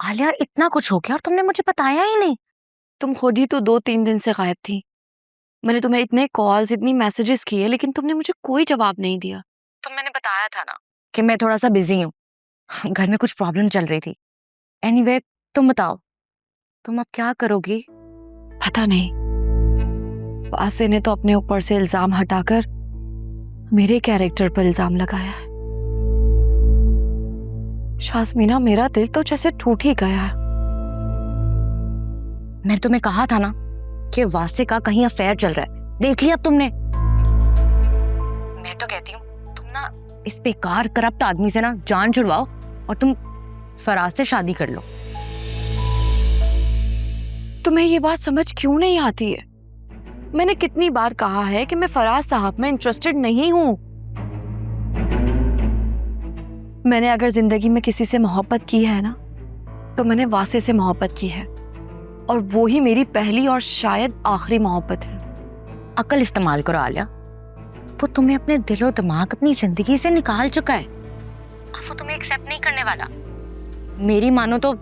आलिया, इतना कुछ हो गया और तुमने मुझे बताया ही नहीं। तुम खुद ही तो 2-3 दिन से गायब थी। मैंने तुम्हें इतने कॉल्स, इतनी मैसेजेस किए, लेकिन तुमने मुझे कोई जवाब नहीं दिया। तो मैंने बताया था ना कि मैं थोड़ा सा बिजी हूँ, घर में कुछ प्रॉब्लम चल रही थी। एनीवे, तुम बताओ, तुम अब क्या करोगी? पता नहीं, वासे ने तो अपने ऊपर से इल्जाम हटाकर मेरे कैरेक्टर पर इल्जाम लगाया है। शाज़मीना, मेरा दिल तो जैसे टूट ही गया है। मैंने तुम्हें कहा था ना कि वासे का कहीं अफेयर चल रहा है। देख लिया अब तुमने। मैं तो कहती हूँ तुम ना इस बेकार करप्ट आदमी से ना जान छुड़वाओ और तुम फराज से शादी कर लो। तुम्हें ये बात समझ क्यों नहीं आती है? मैंने कितनी बार कहा है कि मैं फराज साहब में इंटरेस्टेड नहीं हूं। मैंने अगर जिंदगी में किसी से मोहब्बत की है ना, तो मैंने वासे से मोहब्बत की है, और वो ही मेरी पहली और शायद आखिरी मोहब्बत है। अकल इस्तेमाल करो आलिया। वो तुम्हें अपने दिलो दिमाग, अपनी जिंदगी से निकाल चुका है। अब वो तुम्हें एक्सेप्ट नहीं करने वाला। मेरी मानो तो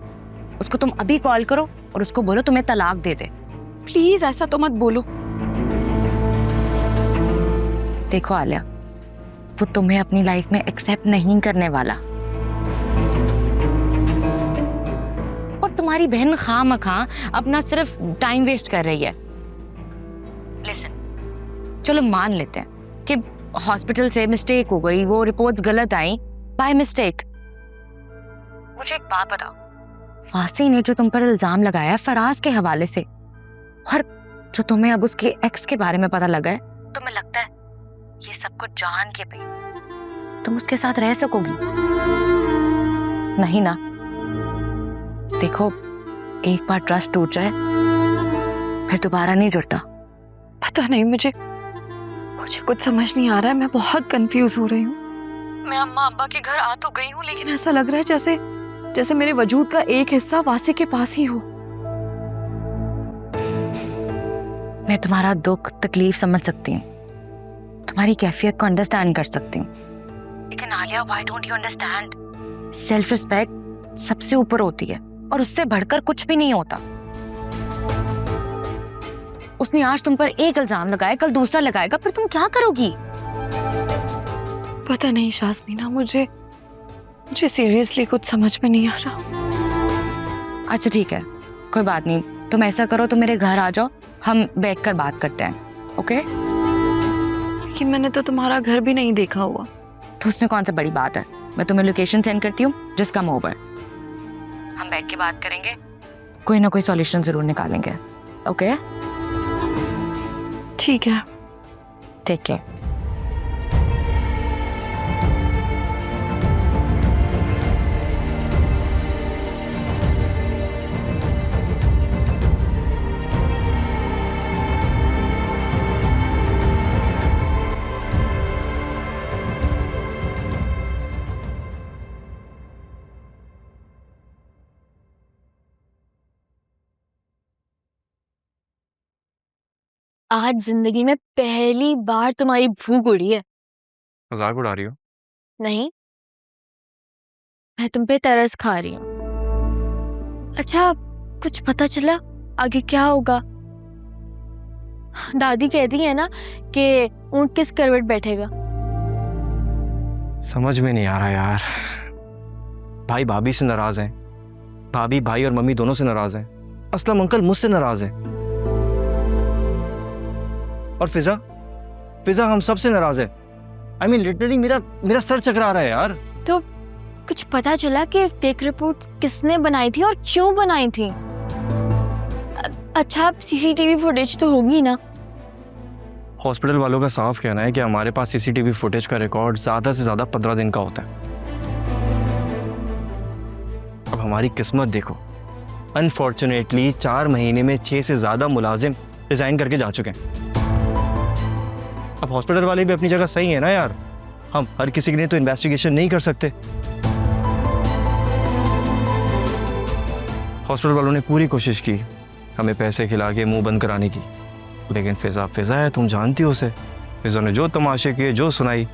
उसको तुम अभी कॉल करो और उसको बोलो तुम्हें तलाक दे दे। प्लीज ऐसा तो मत बोलो। देखो आलिया, वो तुम्हें अपनी लाइफ में एक्सेप्ट नहीं करने वाला, और तुम्हारी बहन खामखा अपना सिर्फ टाइम वेस्ट कर रही है। लिसन, चलो मान लेते हैं कि हॉस्पिटल से मिस्टेक हो गई, वो रिपोर्ट्स गलत आई बाय मिस्टेक। मुझे एक बात बताओ, वासी ने जो तुम पर इल्जाम लगाया है फराज के हवाले से, और जो तुम्हें अब उसके एक्स के बारे में पता लगा है, तुम्हें लगता है ये सब कुछ जान के भी तुम उसके साथ रह सकोगी? नहीं ना। देखो, एक बार ट्रस्ट टूट जाए फिर दोबारा नहीं जुड़ता। पता नहीं, मुझे कुछ समझ नहीं आ रहा है। मैं बहुत कंफ्यूज हो रही हूँ। मैं अम्मा अब्बा के घर आ तो गई हूँ, लेकिन ऐसा लग रहा है जैसे मेरे वजूद का एक हिस्सा वासे के पास ही हो। मैं तुम्हारा दुख तकलीफ समझ सकती हूँ, तुम्हारी कैफियत को अंडरस्टैंड कर सकती हूँ, लेकिन Alia, why don't you understand, self respect सबसे ऊपर होती है और उससे बढ़कर कुछ भी नहीं होता। उसने आज तुम पर एक इल्जाम लगाया, कल दूसरा लगाएगा, फिर तुम क्या करोगी? पता नहीं शाज़मीना, मुझे सीरियसली कुछ समझ में नहीं आ रहा। अच्छा ठीक है, कोई बात नहीं, तुम ऐसा करो, तुम मेरे घर आ जाओ, हम बैठकर बात करते हैं, ओके? लेकिन मैंने तो तुम्हारा घर भी नहीं देखा हुआ। तो उसमें कौन सा बड़ी बात है? मैं तुम्हें लोकेशन सेंड करती हूँ, जस्ट कम ओवर। हम बैठ के बात करेंगे, कोई ना कोई सॉल्यूशन जरूर निकालेंगे, ओके? ठीक है, टेक केयर। आज जिंदगी में पहली बार तुम्हारी भूख उड़ी है। मजाक उड़ा रही हो? नहीं, मैं तुम पे तरस खा रही हूँ। अच्छा, कुछ पता चला आगे क्या होगा? दादी कहती है ना कि ऊंट किस करवट बैठेगा। समझ में नहीं आ रहा यार। भाई भाभी से नाराज हैं, भाभी भाई और मम्मी दोनों से नाराज हैं, असलम अंकल मुझसे नाराज हैं, और फिजा हम सब से नाराज है। आई मीन लिटरली मेरा सर चकरा रहा है यार। तो कुछ पता चला कि फेक रिपोर्ट्स किसने बनाई थी और क्यों बनाई थी? अच्छा, सीसीटीवी फुटेज तो होगी ना? हॉस्पिटल वालों का साफ कहना है कि हमारे पास सीसीटीवी फुटेज का रिकॉर्ड ज्यादा से ज्यादा 15 दिन का होता है। अब हमारी किस्मत देखो, अनफॉर्चुनेटली 4 महीने में 6 से ज्यादा मुलाजिम रिजाइन करके जा चुके हैं। अब हॉस्पिटल वाले भी अपनी जगह सही है ना यार, हम हर किसी के लिए तो इन्वेस्टिगेशन नहीं कर सकते। हॉस्पिटल वालों ने पूरी कोशिश की हमें पैसे खिला के मुंह बंद कराने की, लेकिन फिजा है, तुम जानती हो उसे। फिजा ने जो तमाशे किए, जो सुनाई,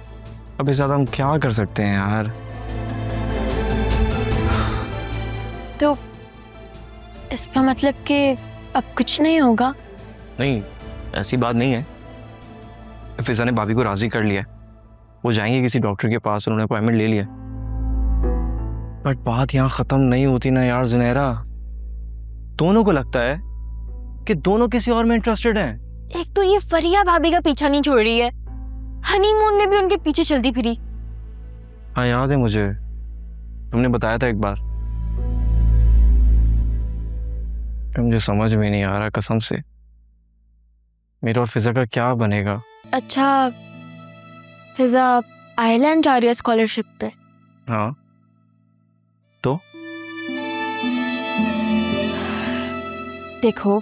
अब इससे ज्यादा हम क्या कर सकते हैं यार? तो इसका मतलब कि अब कुछ नहीं होगा? नहीं, ऐसी बात नहीं है। फिजा ने भाभी को राजी कर लिया है, वो जाएंगे किसी डॉक्टर के पास, उन्होंने अपॉइंटमेंट ले लिया। बट बात यहाँ खत्म नहीं होती ना यार जुनैरा। दोनों को लगता है कि दोनों किसी और में इंटरेस्टेड हैं। एक तो ये फरिया भाभी का पीछा नहीं छोड़ रही है, हनीमून में भी उनके पीछे चलती फिरी। हाँ याद है मुझे, तुमने बताया था एक बार। मुझे समझ में नहीं आ रहा कसम से, मेरा और फिजा का क्या बनेगा। अच्छा, फिजा आयरलैंड जा रही है स्कॉलरशिप पे। हाँ तो देखो,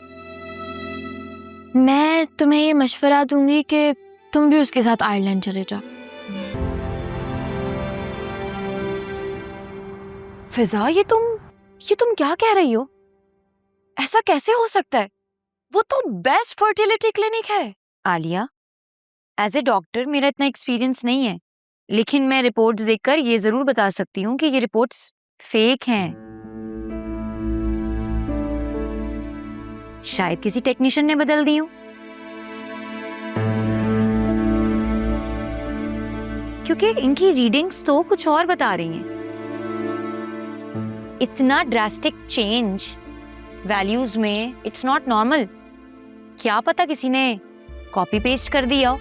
मैं तुम्हें ये मशवरा दूंगी कि तुम भी उसके साथ आयरलैंड चले जाओ। फिजा, ये तुम क्या कह रही हो? ऐसा कैसे हो सकता है? वो तो बेस्ट फर्टिलिटी क्लिनिक है। आलिया, एज ए डॉक्टर मेरा इतना एक्सपीरियंस नहीं है, लेकिन मैं रिपोर्ट्स देखकर ये जरूर बता सकती हूँ कि ये रिपोर्ट्स फेक हैं। शायद किसी टेक्नीशियन ने बदल दी हो, क्योंकि इनकी रीडिंग्स तो कुछ और बता रही हैं। इतना ड्रास्टिक चेंज वैल्यूज में, इट्स नॉट नॉर्मल। क्या पता किसी ने कॉपी पेस्ट कर दिया हो।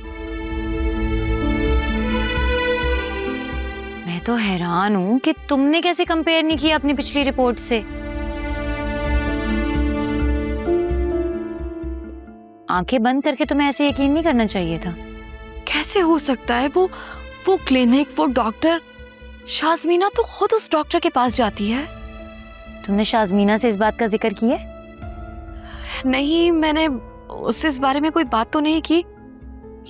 मैं तो हैरान हूं कि तुमने कैसे कंपेयर नहीं किया अपनी पिछली रिपोर्ट से। आंखें बंद करके तुम्हें ऐसे यकीन नहीं करना चाहिए था। कैसे हो सकता है? वो क्लिनिक, वो डॉक्टर, शाज़मीना तो खुद उस डॉक्टर के पास जाती है। तुमने शाज़मीना से इस बात का जिक्र किया? नहीं, मैंने उससे इस बारे में कोई बात तो नहीं की,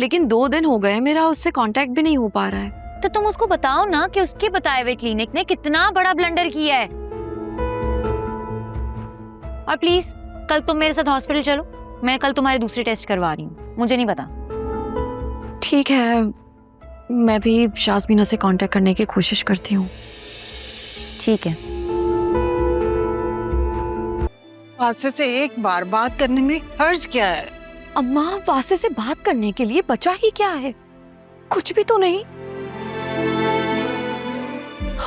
लेकिन 2 दिन हो गए मेरा उससे कांटेक्ट भी नहीं हो पा रहा है। तो तुम उसको बताओ ना कि उसके बताए हुए क्लिनिक ने कितना बड़ा ब्लंडर किया है। और प्लीज कल तुम मेरे साथ हॉस्पिटल चलो, मैं कल तुम्हारे दूसरे टेस्ट करवा रही हूँ। मुझे नहीं पता। ठीक है, मैं भी शाज़मीना से कांटेक्ट करने की कोशिश करती हूँ। ठीक है। वासे से एक बार बात करने में हर्ज क्या है? अम्मा, वासे से बात करने के लिए बचा ही क्या है? कुछ भी तो नहीं।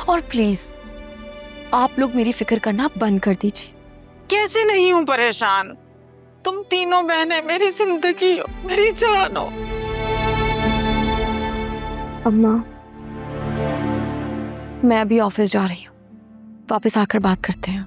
और प्लीज आप लोग मेरी फिक्र करना बंद कर दीजिए। कैसे नहीं हूँ परेशान, तुम तीनों बहनें मेरी जिंदगी हो, मेरी जान हो। अम्मा, मैं अभी ऑफिस जा रही हूँ, वापस आकर बात करते हैं।